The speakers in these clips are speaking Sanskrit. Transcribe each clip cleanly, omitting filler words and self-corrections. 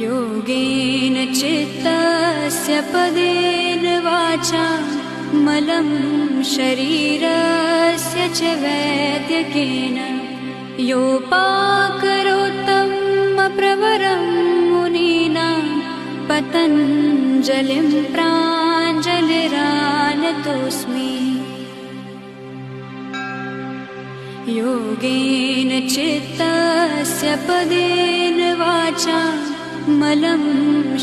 योगेन चित्तस्य पदेन वाचा मलं शरीरस्य च वैद्यकेन योपाकरोत्तमप्रवरं मुनीनां पतञ्जलिं प्राञ्जलिरानतोऽस्मि। योगेन चित्तस्य पदेन वाचा मलं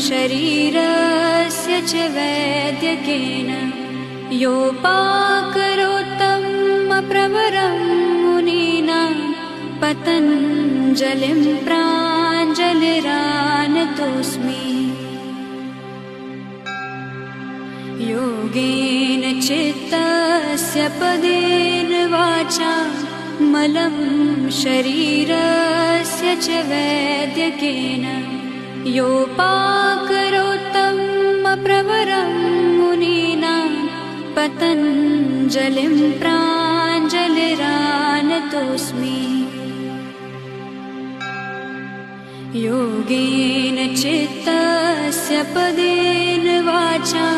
शरीरस्य च वैद्यकेन योपाकरोत्तमप्रवरं मुनीनां पतञ्जलिं प्राञ्जलिरानतोऽस्मि। योगेन चित्तस्य पदेन वाचा मलं शरीरस्य च वैद्यकेन योपाकरोत्तमप्रवरं मुनीनां पतञ्जलिं प्राञ्जलिरानतोऽस्मि। योगेन चित्तस्य पदेन वाचा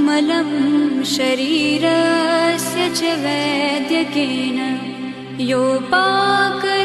मलं शरीरस्य च वैद्यकेन योपाकरोत्तमप्रवरं